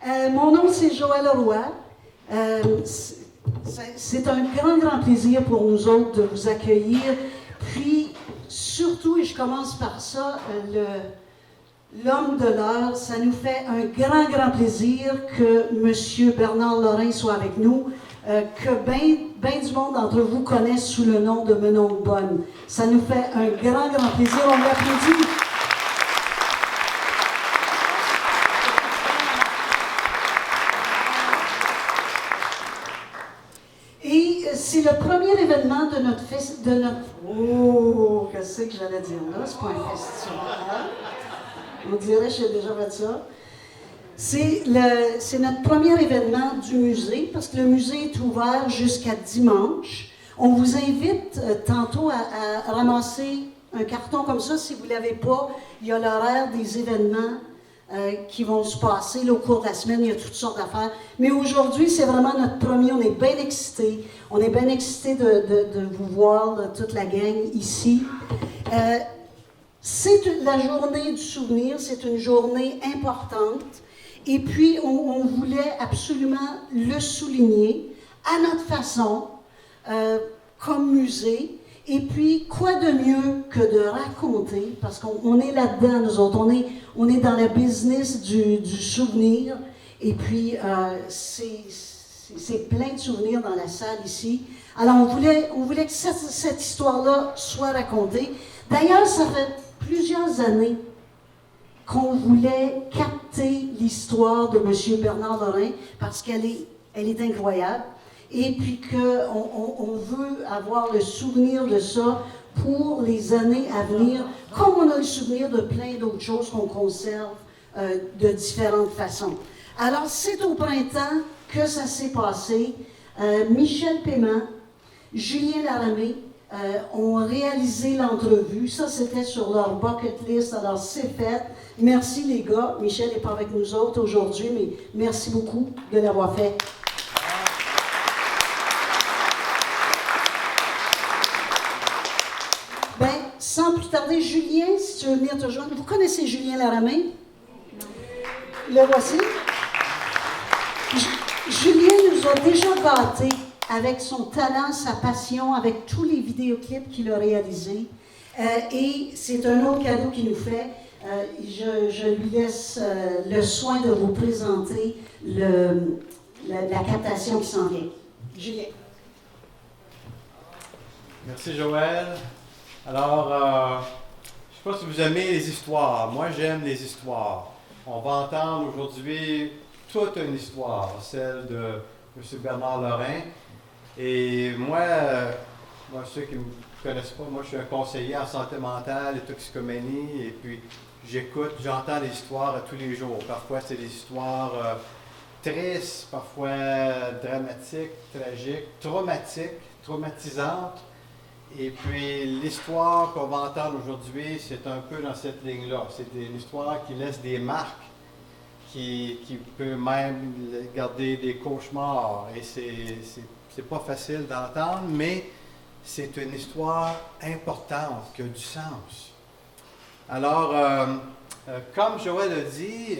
Mon nom, c'est Joëlle Roy. C'est un grand plaisir pour nous autres de vous accueillir. Puis, surtout, et je commence par ça, l'homme de l'heure, ça nous fait un grand plaisir que M. Bernard Lorrain soit avec nous, que bien du monde d'entre vous connaissent sous le nom de Menon Bonne. Ça nous fait un grand plaisir. On l'applaudit. Et c'est le premier événement de notre oh, qu'est-ce que j'allais dire là? C'est pas un festival. On dirait que j'ai déjà fait ça. C'est notre premier événement du musée, parce que le musée est ouvert jusqu'à dimanche. On vous invite tantôt à ramasser un carton comme ça. Si vous ne l'avez pas, il y a l'horaire des événements qui vont se passer là, au cours de la semaine. Il y a toutes sortes d'affaires. Mais aujourd'hui, c'est vraiment notre premier. On est bien excités. On est bien excités de vous voir, de toute la gang ici. C'est la journée du souvenir. C'est une journée importante. Et puis, on voulait absolument le souligner à notre façon, comme musée. Et puis, quoi de mieux que de raconter, parce qu'on est là-dedans, nous autres, on est dans la business du souvenir. Et puis, c'est plein de souvenirs dans la salle ici. Alors, on voulait que cette histoire-là soit racontée. D'ailleurs, ça fait plusieurs années qu'on voulait capter l'histoire de M. Bernard Lorrain parce qu'elle est incroyable et puis qu'on veut avoir le souvenir de ça pour les années à venir, comme on a le souvenir de plein d'autres choses qu'on conserve de différentes façons. Alors, c'est au printemps que ça s'est passé. Michel Paiement, Julien Laramé, ont réalisé l'entrevue. Ça, c'était sur leur bucket list. Alors, c'est fait. Merci, les gars. Michel n'est pas avec nous autres aujourd'hui, mais merci beaucoup de l'avoir fait. Bien, sans plus tarder, Julien, si tu veux venir te joindre. Vous connaissez Julien Laramé? Le voici. Julien nous a déjà gâtés avec son talent, sa passion, avec tous les vidéoclips qu'il a réalisés. Et c'est un autre cadeau qu'il nous fait. Je lui laisse le soin de vous présenter la captation qui s'en vient. Julien. Merci Joëlle. Alors, je ne sais pas si vous aimez les histoires. Moi, j'aime les histoires. On va entendre aujourd'hui toute une histoire, celle de M. Bernard Lorrain. Et moi, ceux qui ne me connaissent pas, moi je suis un conseiller en santé mentale et toxicomanie, et puis j'entends des histoires tous les jours. Parfois c'est des histoires tristes, parfois dramatiques, tragiques, traumatisantes. Et puis l'histoire qu'on va entendre aujourd'hui, c'est un peu dans cette ligne-là. C'est une histoire qui laisse des marques, qui peut même garder des cauchemars, et c'est pas facile d'entendre, mais c'est une histoire importante, qui a du sens. Alors, comme Joëlle a dit,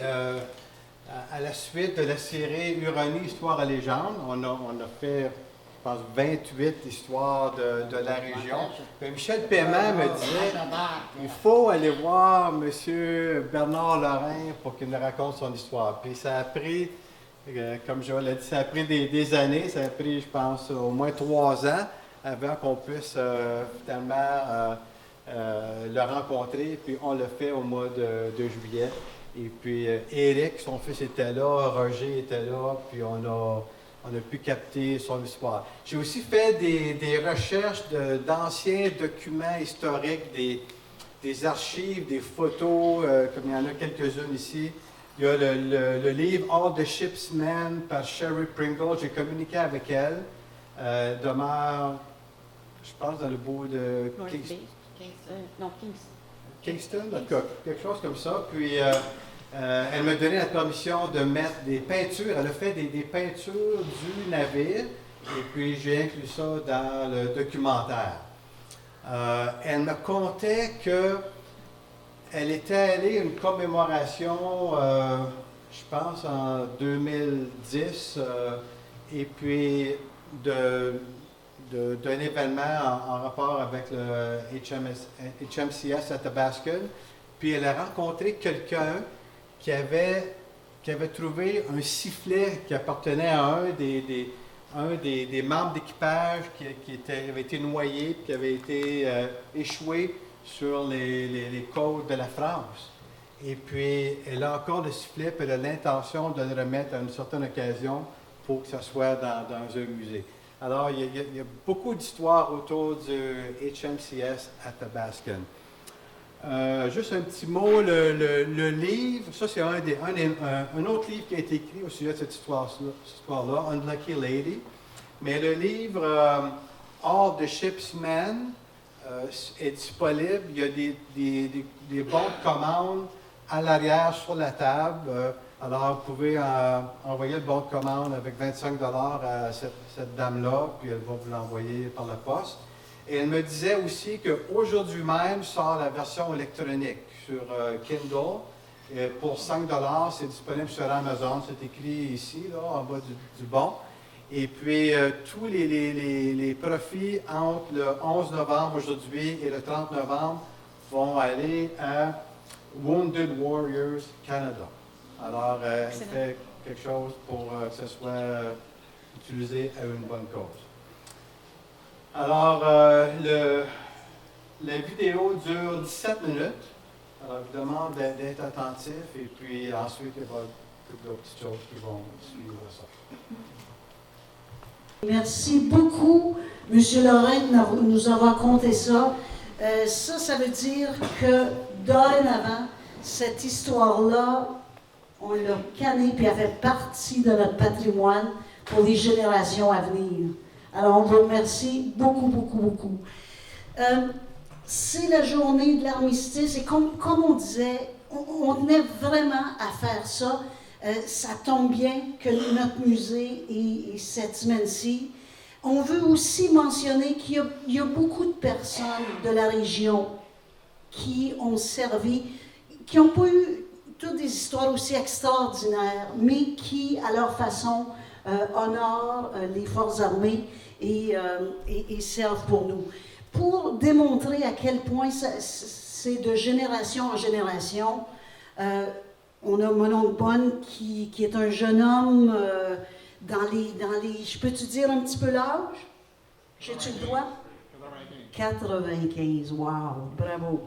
à la suite de la série Huronie, Histoire et légende, on a fait, je pense, 28 histoires de la région. Puis Michel Paiement me disait, il faut aller voir M. Bernard Lorrain pour qu'il nous raconte son histoire. Puis ça a pris, comme Joëlle a dit, ça a pris des années, ça a pris, je pense, au moins 3 ans avant qu'on puisse finalement le rencontrer. Puis on l'a fait au mois de juillet. Et puis Éric, son fils, était là, Roger était là, puis on a pu capter son histoire. J'ai aussi fait des recherches d'anciens documents historiques, des archives, des photos, comme il y en a quelques-unes ici. Il y a le livre All the Ship's Men par Sherry Pringle. J'ai communiqué avec elle. Demeure, je pense, dans le bout de Kingston, en tout cas, quelque chose comme ça. Puis elle m'a donné la permission de mettre des peintures. Elle a fait des peintures du navire. Et puis j'ai inclus ça dans le documentaire. Elle me contait que elle était allée à une commémoration, je pense en 2010, et puis d'un événement en rapport avec le HMCS à Tabascan. Puis elle a rencontré quelqu'un qui avait trouvé un sifflet qui appartenait à un des membres d'équipage avait été noyé, puis qui avait été échoué sur les côtes de la France. Et puis, elle a encore le sifflet, puis elle a l'intention de le remettre à une certaine occasion pour que ça soit dans un musée. Alors, il y a beaucoup d'histoires autour du HMCS à Tabascan. Juste un petit mot, le livre, ça c'est un autre livre qui a été écrit au sujet de cette histoire-là, Unlucky Lady. Mais le livre All the Ship's Men est disponible. Il y a des bons de commande à l'arrière sur la table. Alors vous pouvez envoyer le bon de commande avec 25 $ à cette dame-là, puis elle va vous l'envoyer par la poste. Et elle me disait aussi qu'aujourd'hui même sort la version électronique sur Kindle. Et pour 5 $, c'est disponible sur Amazon. C'est écrit ici, là, en bas du bon. Et puis, tous les profits entre le 11 novembre aujourd'hui et le 30 novembre vont aller à Wounded Warriors Canada. Alors, elle fait quelque chose pour que ce soit utilisé à une bonne cause. Alors, la vidéo dure 17 minutes. Alors, je vous demande d'être attentif et puis ensuite, il y aura toutes d'autres petites choses qui vont suivre ça. Merci beaucoup, M. Lorrain, de nous avoir raconté ça. Ça veut dire que dorénavant, cette histoire-là, on l'a cannée puis elle fait partie de notre patrimoine pour les générations à venir. Alors, on vous remercie beaucoup, beaucoup, beaucoup. C'est la journée de l'armistice et comme on disait, on tenait vraiment à faire ça. Ça tombe bien que notre musée est cette semaine-ci. On veut aussi mentionner qu'il y a beaucoup de personnes de la région qui ont servi, qui n'ont pas eu toutes des histoires aussi extraordinaires, mais qui, à leur façon, honorent les forces armées et servent pour nous. Pour démontrer à quel point c'est de génération en génération, on a mon oncle Bon qui est un jeune homme dans les... Je peux-tu dire un petit peu l'âge? J'ai-tu le droit? 95, wow, bravo.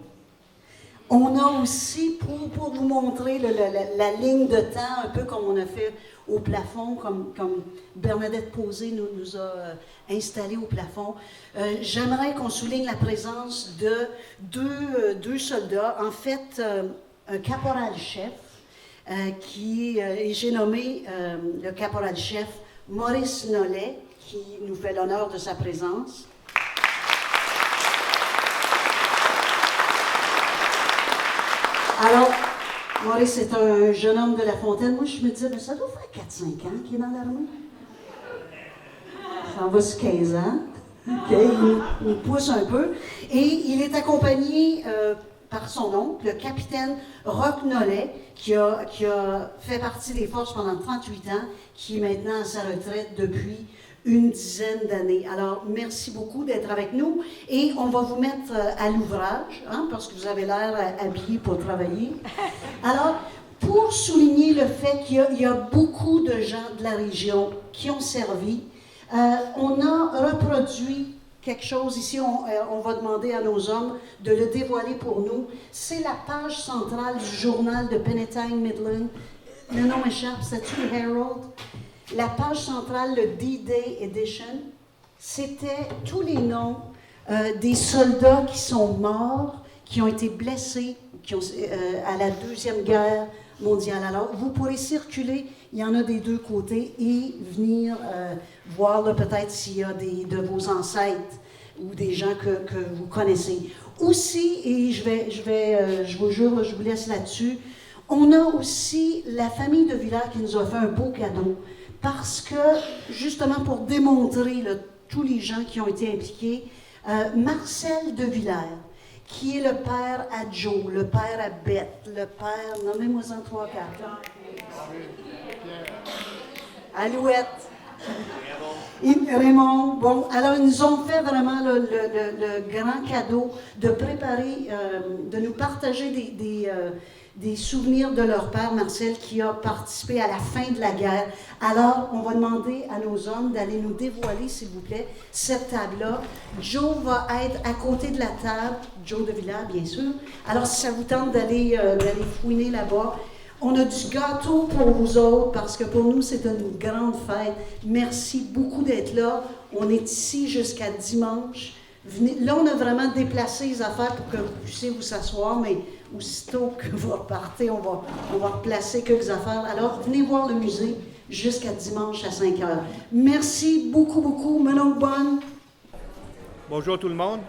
On a aussi, pour vous montrer la ligne de temps, un peu comme on a fait au plafond, comme Bernadette Posé nous a installés au plafond, j'aimerais qu'on souligne la présence de deux soldats, en fait, un caporal-chef, et j'ai nommé le caporal-chef Maurice Nollet, qui nous fait l'honneur de sa présence. Alors, Maurice est un jeune homme de La Fontaine. Moi, je me disais, mais ça doit faire 4-5 ans qu'il est dans l'armée. Ça en va sur 15 ans. Okay, il pousse un peu. Et il est accompagné par son oncle, le capitaine Roch Nollet, qui a fait partie des forces pendant 38 ans, qui est maintenant à sa retraite depuis une dizaine d'années. Alors, merci beaucoup d'être avec nous et on va vous mettre à l'ouvrage, parce que vous avez l'air habillés pour travailler. Alors, pour souligner le fait qu'il y a beaucoup de gens de la région qui ont servi, on a reproduit quelque chose ici, on va demander à nos hommes de le dévoiler pour nous. C'est la page centrale du journal de Penetangue Midland. Le nom échappe, c'est-tu le Herald? La page centrale, le D-Day Edition, c'était tous les noms des soldats qui sont morts, qui ont été blessés à la Deuxième Guerre mondiale. Alors, vous pourrez circuler, il y en a des deux côtés, et venir voir peut-être s'il y a de vos ancêtres ou des gens que vous connaissez. Aussi, et je vous jure, je vous laisse là-dessus, on a aussi la famille de Villers qui nous a fait un beau cadeau. Parce que, justement, pour démontrer tous les gens qui ont été impliqués, Marcel de Villers, qui est le père à Joe, le père à Beth, le père, nommez-moi-en 3, 4. Alouette. Raymond, bon, alors ils nous ont fait vraiment le grand cadeau de préparer, de nous partager des souvenirs de leur père, Marcel, qui a participé à la fin de la guerre. Alors, on va demander à nos hommes d'aller nous dévoiler, s'il vous plaît, cette table-là. Joe va être à côté de la table, Joe de Villard, bien sûr. Alors, si ça vous tente d'aller fouiner là-bas, on a du gâteau pour vous autres, parce que pour nous, c'est une grande fête. Merci beaucoup d'être là. On est ici jusqu'à dimanche. Venez, là, on a vraiment déplacé les affaires pour que vous puissiez vous s'asseoir, mais aussitôt que vous repartez, on va replacer quelques affaires. Alors, venez voir le musée jusqu'à dimanche à 5 heures. Merci beaucoup, beaucoup. Manon Bonne. Bonjour tout le monde.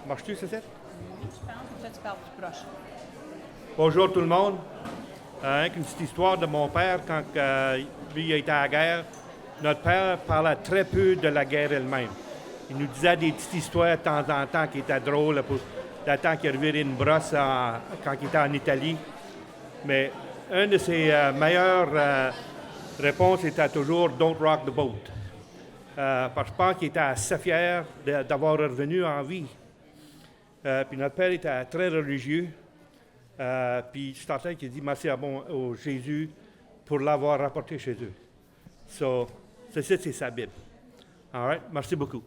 Marches-tu, c'est ça? Je pense que tu parles plus proche. Bonjour tout le monde. Une petite histoire de mon père quand lui était à la guerre. Notre père parlait très peu de la guerre elle-même. Il nous disait des petites histoires de temps en temps qui étaient drôles, pour le temps qu'il a reviré une brosse quand il était en Italie. Mais une de ses meilleures réponses était toujours « Don't rock the boat ». Parce que je pense qu'il était assez fier d'avoir revenu en vie. Puis notre père était très religieux. Puis je suis en train qu'il dit merci à au Jésus pour l'avoir rapporté chez eux. So, c'est sa Bible. All right? Merci beaucoup.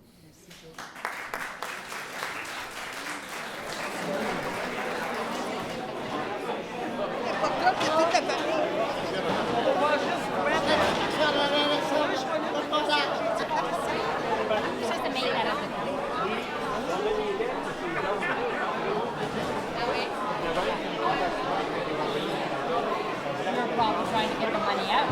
Trying to get the money out.